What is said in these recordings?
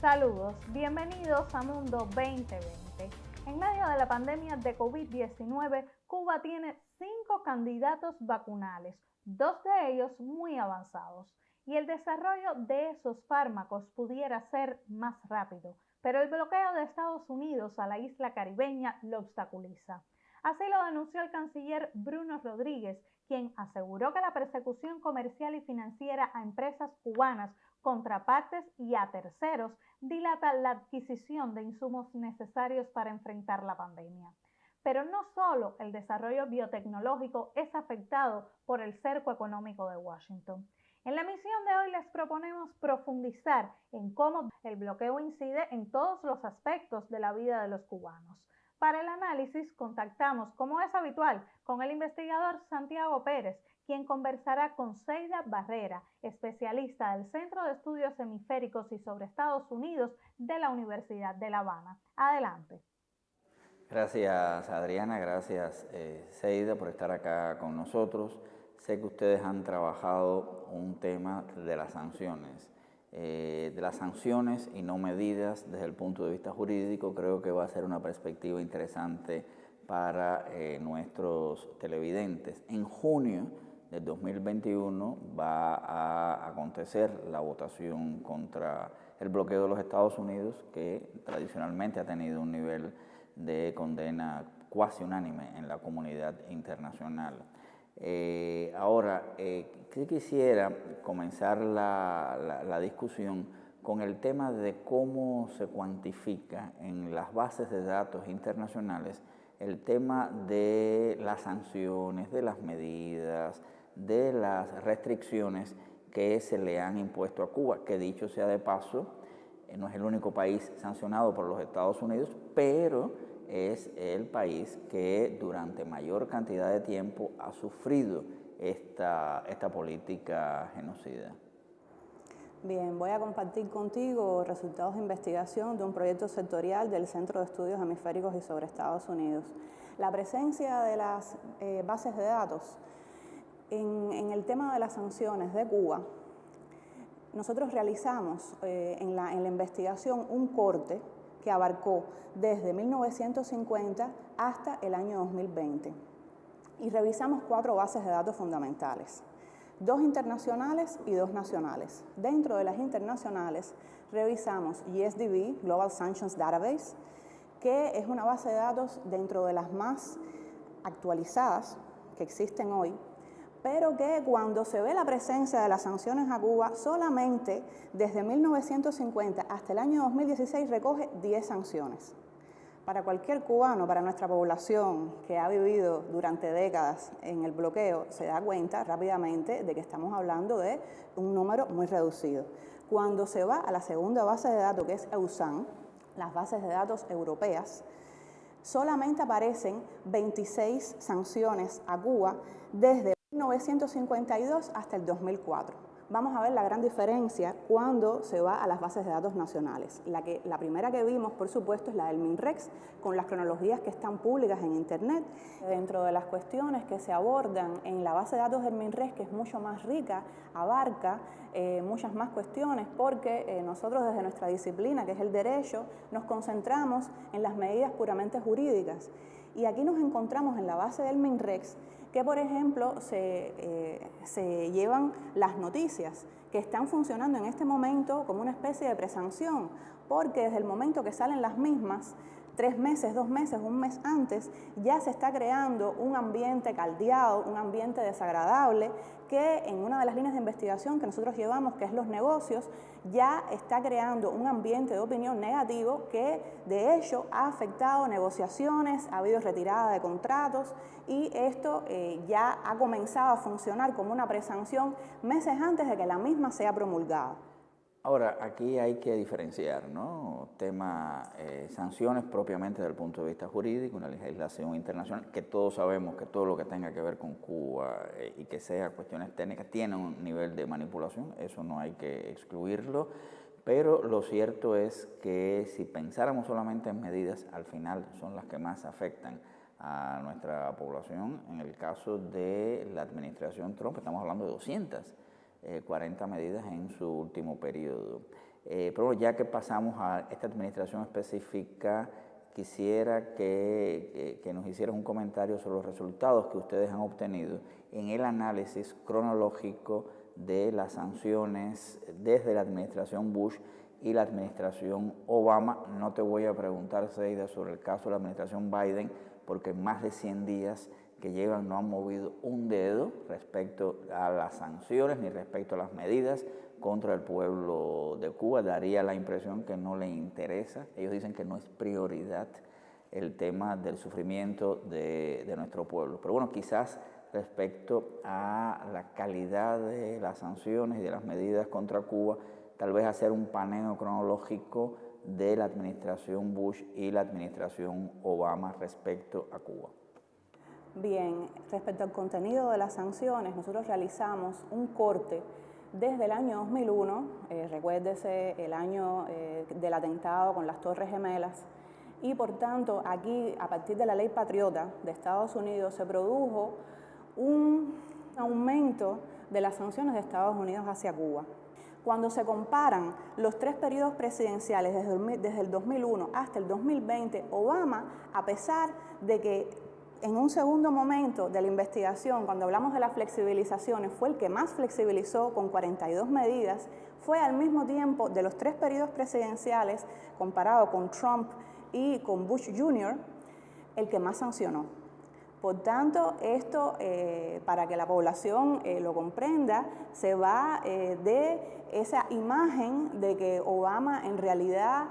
Saludos, bienvenidos a Mundo 2020. En medio de la pandemia de COVID-19, Cuba tiene 5 candidatos vacunales, 2 de ellos muy avanzados, y el desarrollo de esos fármacos pudiera ser más rápido, pero el bloqueo de Estados Unidos a la isla caribeña lo obstaculiza. Así lo denunció el canciller Bruno Rodríguez, quien aseguró que la persecución comercial y financiera a empresas cubanas, contrapartes y a terceros dilata la adquisición de insumos necesarios para enfrentar la pandemia. Pero no solo el desarrollo biotecnológico es afectado por el cerco económico de Washington. En la emisión de hoy les proponemos profundizar en cómo el bloqueo incide en todos los aspectos de la vida de los cubanos. Para el análisis contactamos, como es habitual, con el investigador Santiago Pérez, quien conversará con Seida Barrera, especialista del Centro de Estudios Hemisféricos y sobre Estados Unidos de la Universidad de La Habana. Adelante. Gracias, Adriana, gracias, Seida, por estar acá con nosotros. Sé que ustedes han trabajado un tema de las sanciones. Y no medidas desde el punto de vista jurídico. Creo que va a ser una perspectiva interesante para nuestros televidentes. En junio del 2021 va a acontecer la votación contra el bloqueo de los Estados Unidos, que tradicionalmente ha tenido un nivel de condena cuasi unánime en la comunidad internacional. Ahora, quisiera comenzar la discusión con el tema de cómo se cuantifica en las bases de datos internacionales el tema de las sanciones, de las medidas, de las restricciones que se le han impuesto a Cuba, que dicho sea de paso, no es el único país sancionado por los Estados Unidos, pero es el país que durante mayor cantidad de tiempo ha sufrido esta política genocida. Bien, voy a compartir contigo resultados de investigación de un proyecto sectorial del Centro de Estudios Hemisféricos y sobre Estados Unidos. La presencia de las bases de datos en el tema de las sanciones de Cuba, nosotros realizamos en la investigación un corte que abarcó desde 1950 hasta el año 2020 y revisamos 4 bases de datos fundamentales, 2 internacionales y 2 nacionales. Dentro de las internacionales revisamos GSDB, Global Sanctions Database, que es una base de datos dentro de las más actualizadas que existen hoy, pero que cuando se ve la presencia de las sanciones a Cuba, solamente desde 1950 hasta el año 2016 recoge 10 sanciones. Para cualquier cubano, para nuestra población que ha vivido durante décadas en el bloqueo, se da cuenta rápidamente de que estamos hablando de un número muy reducido. Cuando se va a la segunda base de datos, que es EUSAN, las bases de datos europeas, solamente aparecen 26 sanciones a Cuba desde 1952 hasta el 2004. Vamos a ver la gran diferencia cuando se va a las bases de datos nacionales. La primera que vimos, por supuesto, es la del MINREX, con las cronologías que están públicas en Internet. Dentro de las cuestiones que se abordan en la base de datos del MINREX, que es mucho más rica, abarca muchas más cuestiones, porque nosotros desde nuestra disciplina, que es el derecho, nos concentramos en las medidas puramente jurídicas. Y aquí nos encontramos en la base del MINREX que, por ejemplo, se llevan las noticias que están funcionando en este momento como una especie de presanción, porque desde el momento que salen las mismas, 3 meses, 2 meses, 1 mes antes, ya se está creando un ambiente caldeado, un ambiente desagradable, que en una de las líneas de investigación que nosotros llevamos, que es los negocios, ya está creando un ambiente de opinión negativo que de hecho ha afectado negociaciones, ha habido retirada de contratos y esto ya ha comenzado a funcionar como una presanción meses antes de que la misma sea promulgada. Ahora, aquí hay que diferenciar, ¿no? Tema sanciones propiamente desde el punto de vista jurídico, una legislación internacional, que todos sabemos que todo lo que tenga que ver con Cuba y que sea cuestiones técnicas tiene un nivel de manipulación, eso no hay que excluirlo, pero lo cierto es que si pensáramos solamente en medidas, al final son las que más afectan a nuestra población. En el caso de la administración Trump estamos hablando de 240 medidas en su último periodo. Pero bueno, ya que pasamos a esta administración específica, quisiera que nos hicieras un comentario sobre los resultados que ustedes han obtenido en el análisis cronológico de las sanciones desde la administración Bush y la administración Obama. No te voy a preguntar, Zeida, sobre el caso de la administración Biden, porque en más de 100 días que llevan no han movido un dedo respecto a las sanciones ni respecto a las medidas contra el pueblo de Cuba. Daría la impresión que no le interesa. Ellos dicen que no es prioridad el tema del sufrimiento de nuestro pueblo. Pero bueno, quizás respecto a la calidad de las sanciones y de las medidas contra Cuba, tal vez hacer un paneo cronológico de la administración Bush y la administración Obama respecto a Cuba. Bien, respecto al contenido de las sanciones, nosotros realizamos un corte desde el año 2001, recuérdese el año del atentado con las Torres Gemelas, y por tanto aquí, a partir de la Ley Patriota de Estados Unidos, se produjo un aumento de las sanciones de Estados Unidos hacia Cuba. Cuando se comparan los 3 periodos presidenciales desde el 2001 hasta el 2020, Obama, a pesar de que en un segundo momento de la investigación, cuando hablamos de las flexibilizaciones, fue el que más flexibilizó con 42 medidas, fue al mismo tiempo de los 3 periodos presidenciales, comparado con Trump y con Bush Jr., el que más sancionó. Por tanto, esto, para que la población lo comprenda, se va de esa imagen de que Obama en realidad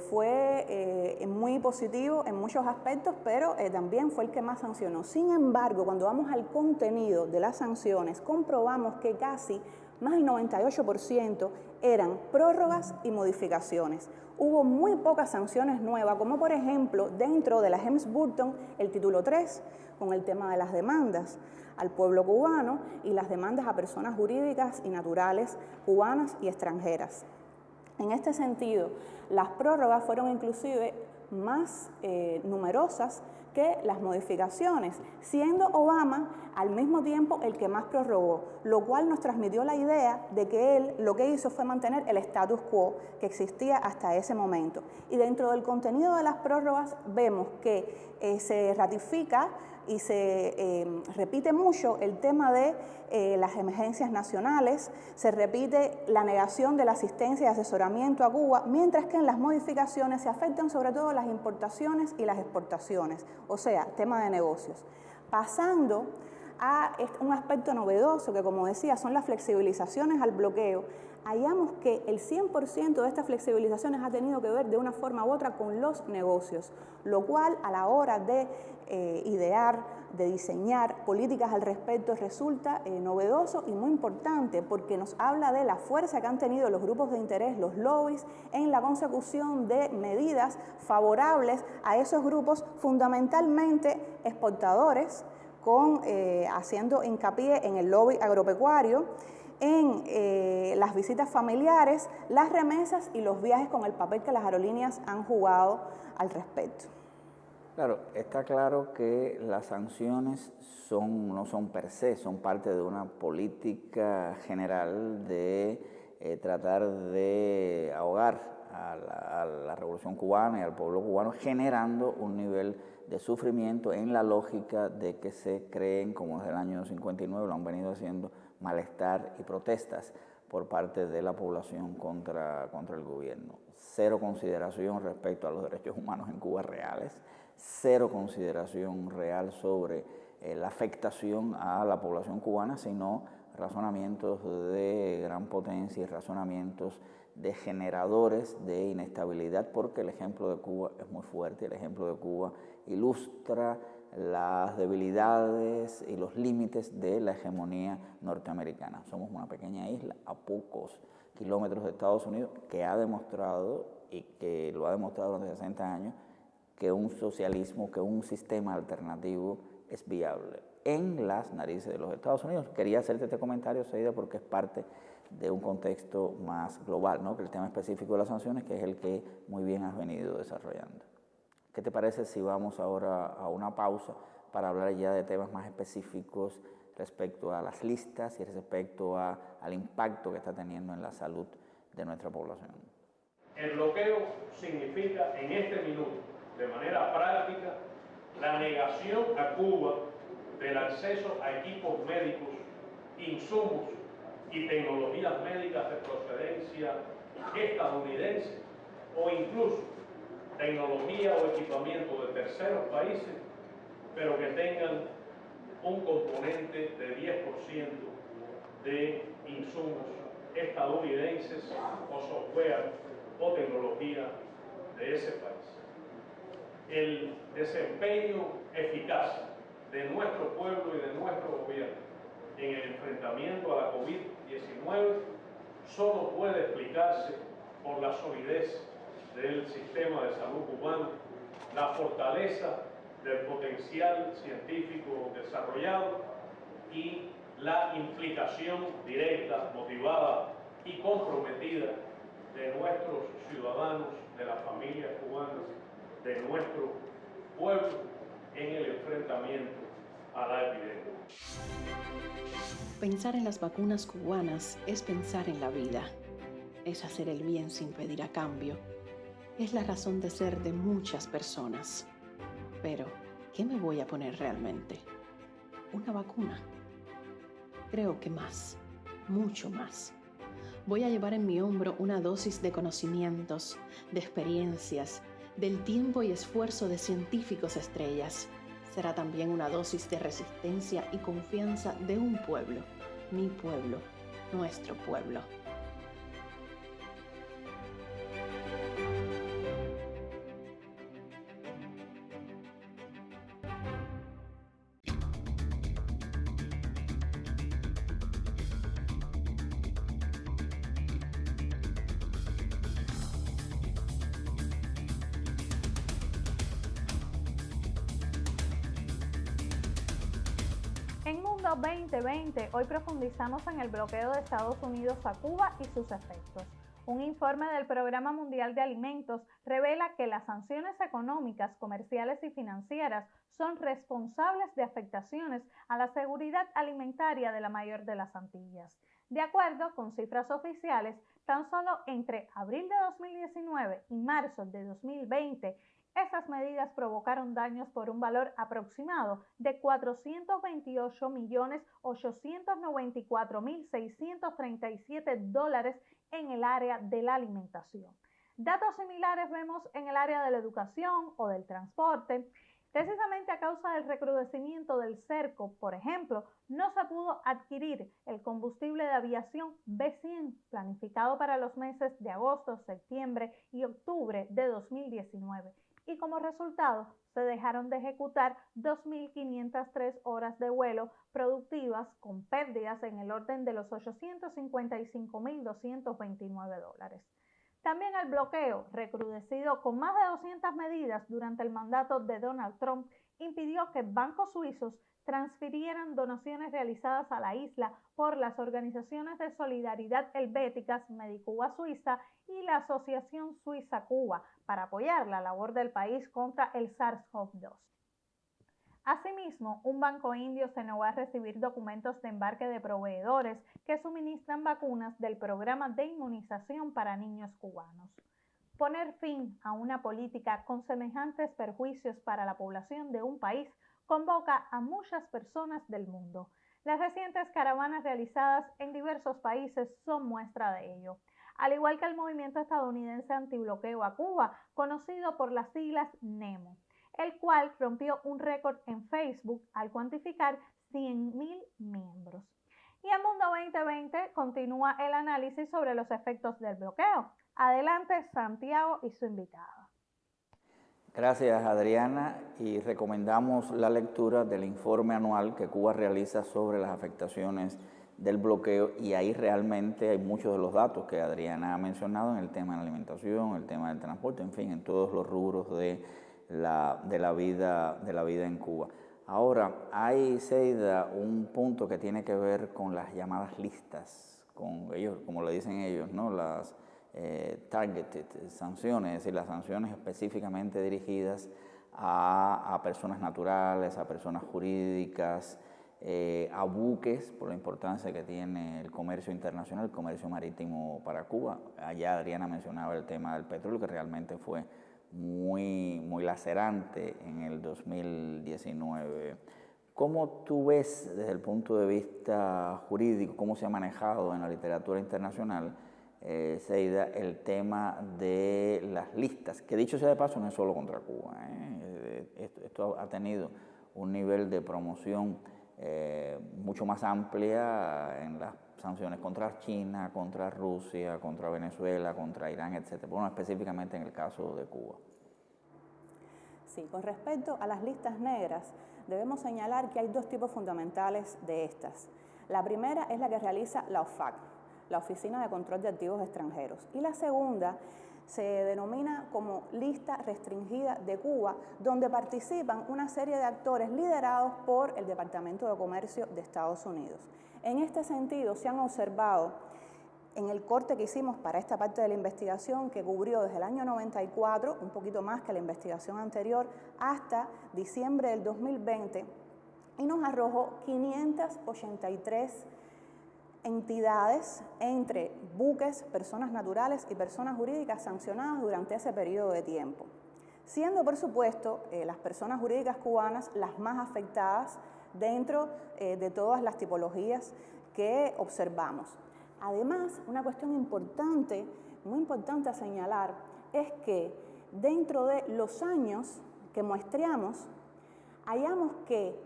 fue muy positivo en muchos aspectos, pero también fue el que más sancionó. Sin embargo, cuando vamos al contenido de las sanciones, comprobamos que casi más del 98% eran prórrogas y modificaciones. Hubo muy pocas sanciones nuevas, como por ejemplo, dentro de la Helms-Burton, el título 3, con el tema de las demandas al pueblo cubano y las demandas a personas jurídicas y naturales cubanas y extranjeras. En este sentido, las prórrogas fueron inclusive más numerosas que las modificaciones, siendo Obama al mismo tiempo el que más prorrogó, lo cual nos transmitió la idea de que él lo que hizo fue mantener el status quo que existía hasta ese momento. Y dentro del contenido de las prórrogas vemos que se ratifica y se repite mucho el tema de las emergencias nacionales, se repite la negación de la asistencia y asesoramiento a Cuba, mientras que en las modificaciones se afectan sobre todo las importaciones y las exportaciones, o sea, tema de negocios. Pasando a un aspecto novedoso que, como decía, son las flexibilizaciones al bloqueo, hallamos que el 100% de estas flexibilizaciones ha tenido que ver de una forma u otra con los negocios, lo cual a la hora de idear, de diseñar políticas al respecto resulta novedoso y muy importante porque nos habla de la fuerza que han tenido los grupos de interés, los lobbies, en la consecución de medidas favorables a esos grupos, fundamentalmente exportadores, haciendo hincapié en el lobby agropecuario, en las visitas familiares, las remesas y los viajes, con el papel que las aerolíneas han jugado al respecto. Claro, está claro que las sanciones no son per se, son parte de una política general de tratar de ahogar a la revolución cubana y al pueblo cubano, generando un nivel de sufrimiento en la lógica de que se creen, como desde el año 59 lo han venido haciendo, malestar y protestas por parte de la población contra el gobierno. Cero consideración respecto a los derechos humanos en Cuba reales, cero consideración real sobre la afectación a la población cubana, sino razonamientos de gran potencia y razonamientos de generadores de inestabilidad, porque el ejemplo de Cuba es muy fuerte, el ejemplo de Cuba ilustra las debilidades y los límites de la hegemonía norteamericana. Somos una pequeña isla a pocos kilómetros de Estados Unidos que ha demostrado, y que lo ha demostrado durante 60 años, que un socialismo, que un sistema alternativo es viable en las narices de los Estados Unidos. Quería hacerte este comentario, Zeida, porque es parte de un contexto más global, ¿no? Que el tema específico de las sanciones, que es el que muy bien has venido desarrollando. ¿Qué te parece si vamos ahora a una pausa para hablar ya de temas más específicos respecto a las listas y respecto al impacto que está teniendo en la salud de nuestra población. El bloqueo significa en este minuto, de manera práctica, la negación a Cuba del acceso a equipos médicos, insumos y tecnologías médicas de procedencia estadounidense o incluso tecnología o equipamiento de terceros países, pero que tengan un componente de 10% de insumos estadounidenses o software o tecnología de ese país. El desempeño eficaz de nuestro pueblo y de nuestro gobierno en el enfrentamiento a la COVID-19 solo puede explicarse por la solidez del sistema de salud cubano, la fortaleza del potencial científico desarrollado y la implicación directa, motivada y comprometida de nuestros ciudadanos, de las familias cubanas, de nuestro pueblo en el enfrentamiento a la epidemia. Pensar en las vacunas cubanas es pensar en la vida, es hacer el bien sin pedir a cambio, es la razón de ser de muchas personas. Pero, ¿qué me voy a poner realmente? ¿Una vacuna? Creo que más, mucho más. Voy a llevar en mi hombro una dosis de conocimientos, de experiencias, del tiempo y esfuerzo de científicos estrellas. Será también una dosis de resistencia y confianza de un pueblo, mi pueblo, nuestro pueblo. En Mundo 2020, hoy profundizamos en el bloqueo de Estados Unidos a Cuba y sus efectos. Un informe del Programa Mundial de Alimentos revela que las sanciones económicas, comerciales y financieras son responsables de afectaciones a la seguridad alimentaria de la mayor de las Antillas. De acuerdo con cifras oficiales, tan solo entre abril de 2019 y marzo de 2020, esas medidas provocaron daños por un valor aproximado de $428.894.637 en el área de la alimentación. Datos similares vemos en el área de la educación o del transporte. Precisamente a causa del recrudecimiento del cerco, por ejemplo, no se pudo adquirir el combustible de aviación B-100 planificado para los meses de agosto, septiembre y octubre de 2019. Y como resultado se dejaron de ejecutar 2.503 horas de vuelo productivas con pérdidas en el orden de los $855.229. También el bloqueo, recrudecido con más de 200 medidas durante el mandato de Donald Trump, impidió que bancos suizos transfirieran donaciones realizadas a la isla por las organizaciones de solidaridad helvéticas Medicuba Suiza y la Asociación Suiza-Cuba para apoyar la labor del país contra el SARS-CoV-2. Asimismo, un banco indio se negó a recibir documentos de embarque de proveedores que suministran vacunas del programa de inmunización para niños cubanos. Poner fin a una política con semejantes perjuicios para la población de un país convoca a muchas personas del mundo. Las recientes caravanas realizadas en diversos países son muestra de ello, al igual que el movimiento estadounidense antibloqueo a Cuba, conocido por las siglas NEMO, el cual rompió un récord en Facebook al cuantificar 100.000 miembros. Y en Mundo 2020 continúa el análisis sobre los efectos del bloqueo. Adelante, Santiago y su invitada. Gracias, Adriana, y recomendamos la lectura del informe anual que Cuba realiza sobre las afectaciones del bloqueo, y ahí realmente hay muchos de los datos que Adriana ha mencionado en el tema de la alimentación, el tema del transporte, en fin, en todos los rubros de la vida en Cuba. Ahora, hay, Seida, un punto que tiene que ver con las llamadas listas, con ellos, como le dicen ellos, ¿no? Las targeted sanciones, es decir, las sanciones específicamente dirigidas a personas naturales, a personas jurídicas, a buques por la importancia que tiene el comercio internacional, el comercio marítimo para Cuba. Allá Adriana mencionaba el tema del petróleo, que realmente fue muy lacerante en el 2019. ¿Cómo tú ves desde el punto de vista jurídico, cómo se ha manejado en la literatura internacional, Zeida, el tema de las listas? Que dicho sea de paso, no es solo contra Cuba. Esto ha tenido un nivel de promoción mucho más amplia en las sanciones contra China, contra Rusia, contra Venezuela, contra Irán, etc. Bueno, específicamente en el caso de Cuba. Sí, con respecto a las listas negras, debemos señalar que hay dos tipos fundamentales de estas. La primera es la que realiza la OFAC, la Oficina de Control de Activos Extranjeros, y la segunda se denomina como lista restringida de Cuba, donde participan una serie de actores liderados por el Departamento de Comercio de Estados Unidos. En este sentido, se han observado en el corte que hicimos para esta parte de la investigación, que cubrió desde el año 94, un poquito más que la investigación anterior, hasta diciembre del 2020, y nos arrojó 583 entidades entre buques, personas naturales y personas jurídicas sancionadas durante ese periodo de tiempo, siendo por supuesto las personas jurídicas cubanas las más afectadas dentro de todas las tipologías que observamos. Además, una cuestión importante, muy importante a señalar, es que dentro de los años que muestreamos, hallamos que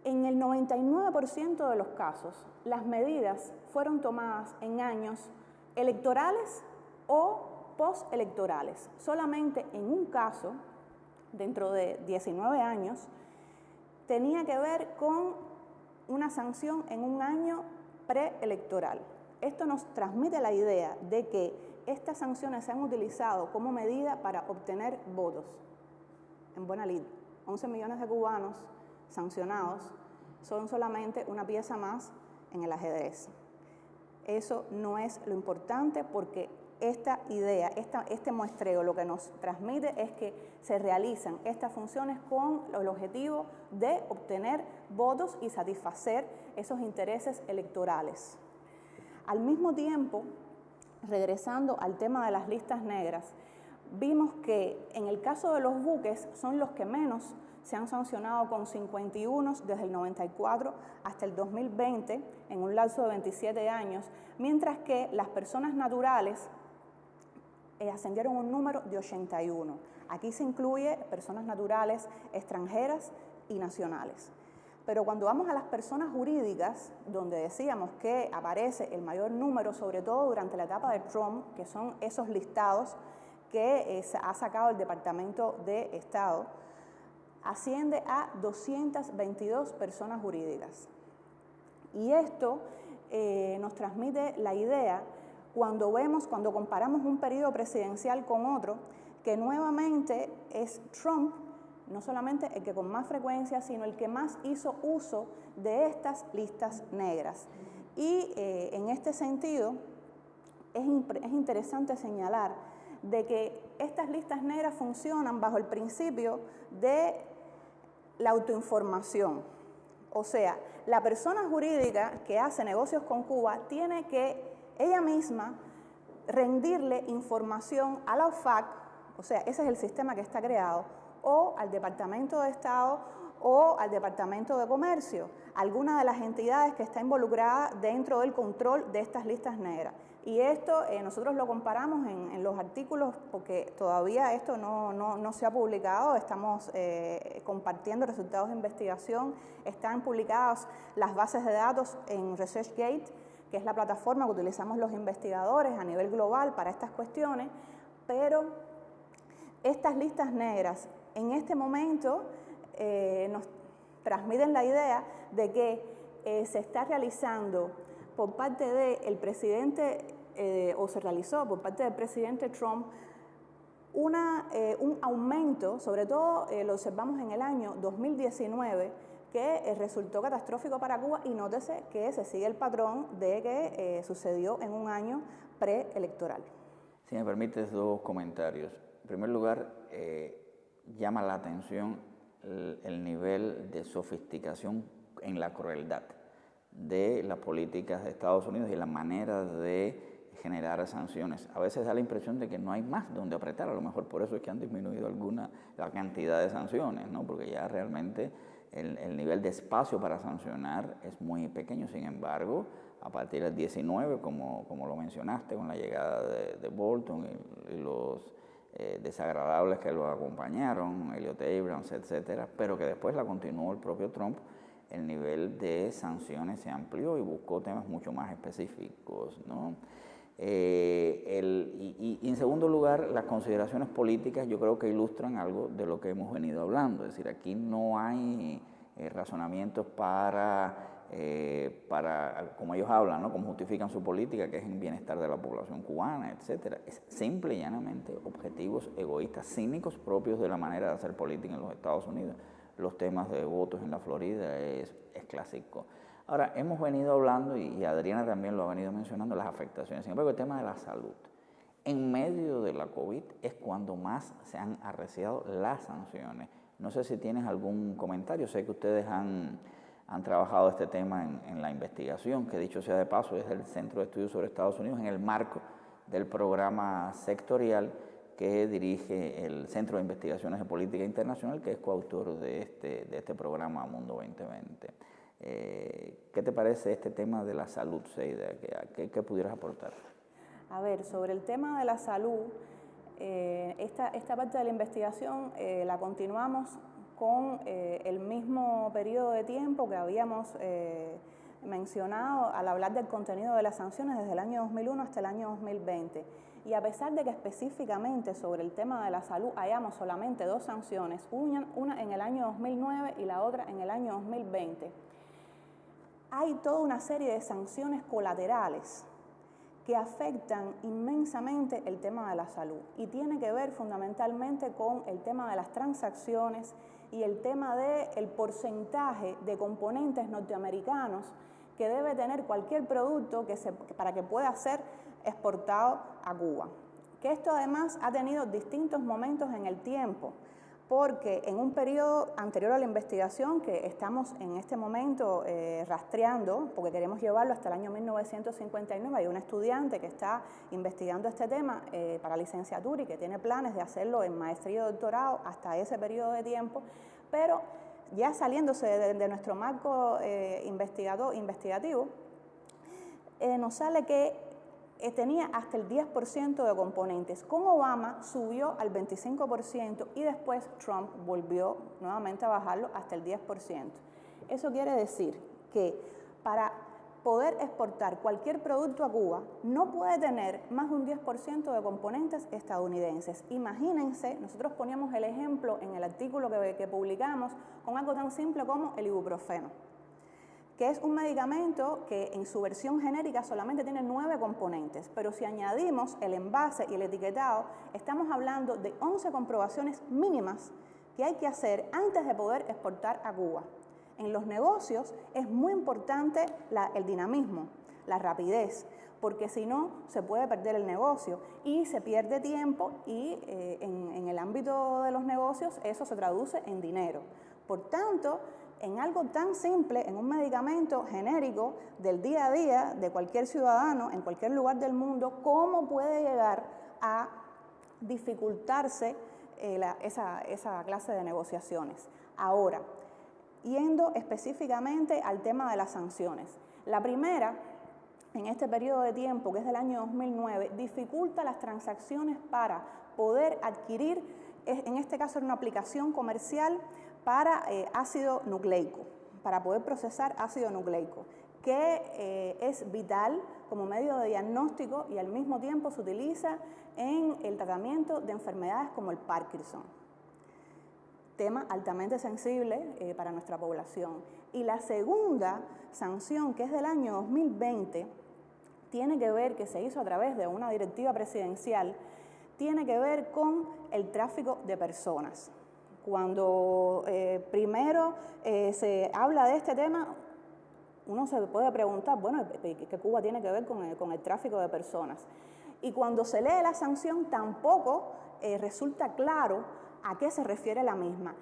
en el 99% de los casos, las medidas fueron tomadas en años electorales o postelectorales. Solamente en un caso, dentro de 19 años, tenía que ver con una sanción en un año preelectoral. Esto nos transmite la idea de que estas sanciones se han utilizado como medida para obtener votos. En buena lid, 11 millones de cubanos sancionados son solamente una pieza más en el ajedrez. Eso no es lo importante, porque esta idea, este muestreo lo que nos transmite es que se realizan estas funciones con el objetivo de obtener votos y satisfacer esos intereses electorales. Al mismo tiempo, regresando al tema de las listas negras, vimos que en el caso de los buques son los que menos se han sancionado, con 51 desde el 94 hasta el 2020, en un lapso de 27 años, mientras que las personas naturales ascendieron a un número de 81. Aquí se incluye personas naturales extranjeras y nacionales. Pero cuando vamos a las personas jurídicas, donde decíamos que aparece el mayor número, sobre todo durante la etapa de Trump, que son esos listados que ha sacado el Departamento de Estado, asciende a 222 personas jurídicas. Y esto nos transmite la idea, cuando comparamos un periodo presidencial con otro, que nuevamente es Trump, no solamente el que con más frecuencia, sino el que más hizo uso de estas listas negras. Y en este sentido, es interesante señalar de que estas listas negras funcionan bajo el principio de la autoinformación. O sea, la persona jurídica que hace negocios con Cuba tiene que ella misma rendirle información a la OFAC, o sea, ese es el sistema que está creado, o al Departamento de Estado o al Departamento de Comercio, alguna de las entidades que está involucrada dentro del control de estas listas negras. Y esto nosotros lo comparamos en los artículos, porque todavía esto no se ha publicado, estamos compartiendo resultados de investigación, están publicadas las bases de datos en ResearchGate, que es la plataforma que utilizamos los investigadores a nivel global para estas cuestiones, pero estas listas negras en este momento nos transmiten la idea de que se está realizando por parte del presidente, o se realizó por parte del presidente Trump, un aumento, sobre todo lo observamos en el año 2019, que resultó catastrófico para Cuba, y nótese que se sigue el patrón de que sucedió en un año preelectoral. Si me permites, dos comentarios. En primer lugar, llama la atención el nivel de sofisticación en la crueldad de las políticas de Estados Unidos y la manera de generar sanciones. A veces da la impresión de que no hay más donde apretar, a lo mejor por eso es que han disminuido la cantidad de sanciones, ¿no? Porque ya realmente el nivel de espacio para sancionar es muy pequeño. Sin embargo, a partir del 19, como lo mencionaste, con la llegada de Bolton y los desagradables que lo acompañaron, Elliott Abrams, etcétera, pero que después la continuó el propio Trump, el nivel de sanciones se amplió y buscó temas mucho más específicos, ¿no? Y en segundo lugar, las consideraciones políticas yo creo que ilustran algo de lo que hemos venido hablando. Es decir, aquí no hay razonamientos para, como ellos hablan, ¿no? Como justifican su política, que es en bienestar de la población cubana, etcétera. Es simple y llanamente objetivos egoístas, cínicos, propios de la manera de hacer política en los Estados Unidos. Los temas de votos en la Florida es clásico. Ahora, hemos venido hablando, y Adriana también lo ha venido mencionando, las afectaciones. Sin embargo, el tema de la salud. En medio de la COVID es cuando más se han arreciado las sanciones. No sé si tienes algún comentario. Sé que ustedes han trabajado este tema en la investigación, que dicho sea de paso, es del Centro de Estudios sobre Estados Unidos, en el marco del programa sectorial que dirige el Centro de Investigaciones de Política Internacional, que es coautor de este programa Mundo 2020. ¿Qué te parece este tema de la salud, Seida? ¿Qué pudieras aportar? A ver, sobre el tema de la salud, esta parte de la investigación la continuamos con el mismo periodo de tiempo que habíamos mencionado al hablar del contenido de las sanciones desde el año 2001 hasta el año 2020. Y a pesar de que específicamente sobre el tema de la salud hayamos solamente 2 sanciones, una en el año 2009 y la otra en el año 2020, hay toda una serie de sanciones colaterales que afectan inmensamente el tema de la salud y tiene que ver fundamentalmente con el tema de las transacciones y el tema del porcentaje de componentes norteamericanos que debe tener cualquier producto para que pueda ser exportado a Cuba. Que esto además ha tenido distintos momentos en el tiempo, porque en un periodo anterior a la investigación, que estamos en este momento rastreando, porque queremos llevarlo hasta el año 1959, hay un estudiante que está investigando este tema para licenciatura y que tiene planes de hacerlo en maestría y doctorado hasta ese periodo de tiempo, pero ya saliéndose de nuestro marco investigativo, nos sale que tenía hasta el 10% de componentes. Con Obama subió al 25% y después Trump volvió nuevamente a bajarlo hasta el 10%. Eso quiere decir que para poder exportar cualquier producto a Cuba no puede tener más de un 10% de componentes estadounidenses. Imagínense, nosotros poníamos el ejemplo en el artículo que publicamos con algo tan simple como el ibuprofeno, que es un medicamento que en su versión genérica solamente tiene 9 componentes, pero si añadimos el envase y el etiquetado, estamos hablando de 11 comprobaciones mínimas que hay que hacer antes de poder exportar a Cuba. En los negocios es muy importante el dinamismo, la rapidez, porque si no se puede perder el negocio y se pierde tiempo y en el ámbito de los negocios eso se traduce en dinero. Por tanto, en algo tan simple, en un medicamento genérico del día a día de cualquier ciudadano en cualquier lugar del mundo, ¿cómo puede llegar a dificultarse esa clase de negociaciones? Ahora, yendo específicamente al tema de las sanciones. La primera, en este periodo de tiempo, que es del año 2009, dificulta las transacciones para poder adquirir, en este caso era una aplicación comercial, para ácido nucleico, para poder procesar ácido nucleico, que es vital como medio de diagnóstico y al mismo tiempo se utiliza en el tratamiento de enfermedades como el Parkinson. Tema altamente sensible para nuestra población. Y la segunda sanción, que es del año 2020, tiene que ver, que se hizo a través de una directiva presidencial, tiene que ver con el tráfico de personas. Cuando primero se habla de este tema, uno se puede preguntar, bueno, ¿qué Cuba tiene que ver con el tráfico de personas? Y cuando se lee la sanción tampoco resulta claro a qué se refiere la misma.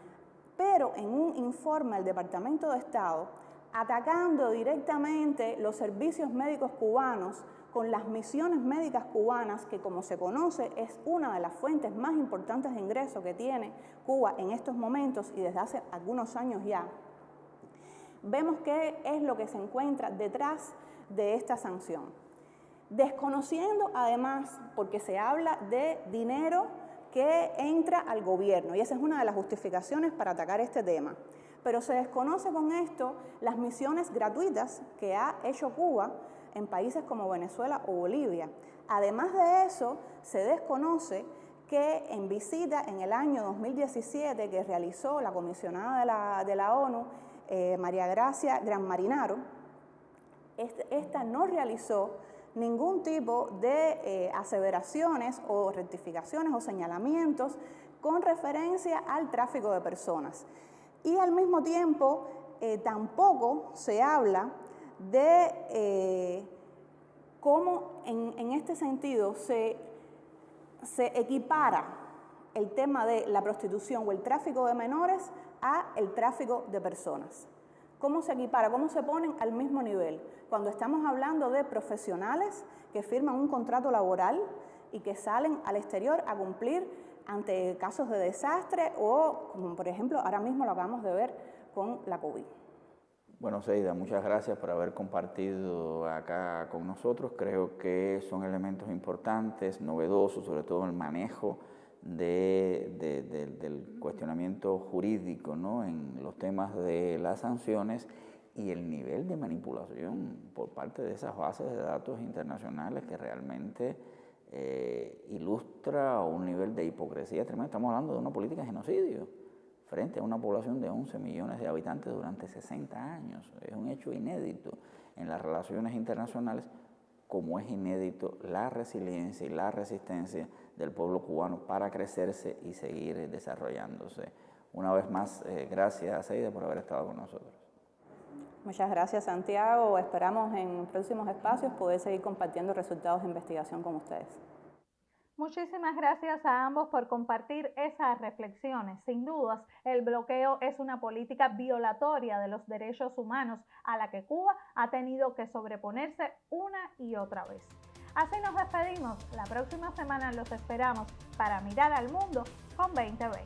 Pero en un informe del Departamento de Estado atacando directamente los servicios médicos cubanos con las misiones médicas cubanas, que como se conoce es una de las fuentes más importantes de ingreso que tiene Cuba en estos momentos y desde hace algunos años ya, vemos qué es lo que se encuentra detrás de esta sanción. Desconociendo además, porque se habla de dinero que entra al gobierno, y esa es una de las justificaciones para atacar este tema, pero se desconoce con esto las misiones gratuitas que ha hecho Cuba en países como Venezuela o Bolivia. Además de eso, se desconoce que en visita en el año 2017 que realizó la comisionada de la ONU, María Gracia Granmarinaro, esta no realizó ningún tipo de aseveraciones o rectificaciones o señalamientos con referencia al tráfico de personas. Y al mismo tiempo tampoco se habla de cómo en este sentido se equipara el tema de la prostitución o el tráfico de menores a el tráfico de personas. ¿Cómo se equipara? ¿Cómo se ponen al mismo nivel? Cuando estamos hablando de profesionales que firman un contrato laboral y que salen al exterior a cumplir ante casos de desastre o, como por ejemplo, ahora mismo lo acabamos de ver con la COVID. Bueno, Seida, muchas gracias por haber compartido acá con nosotros. Creo que son elementos importantes, novedosos, sobre todo el manejo del cuestionamiento jurídico, ¿no?, en los temas de las sanciones y el nivel de manipulación por parte de esas bases de datos internacionales que realmente ilustra un nivel de hipocresía tremendo. Estamos hablando de una política de genocidio frente a una población de 11 millones de habitantes durante 60 años. Es un hecho inédito en las relaciones internacionales, como es inédito la resiliencia y la resistencia del pueblo cubano para crecerse y seguir desarrollándose. Una vez más, gracias, Seida, por haber estado con nosotros. Muchas gracias, Santiago. Esperamos en próximos espacios poder seguir compartiendo resultados de investigación con ustedes. Muchísimas gracias a ambos por compartir esas reflexiones. Sin dudas, el bloqueo es una política violatoria de los derechos humanos a la que Cuba ha tenido que sobreponerse una y otra vez. Así nos despedimos. La próxima semana los esperamos para mirar al mundo con 2020.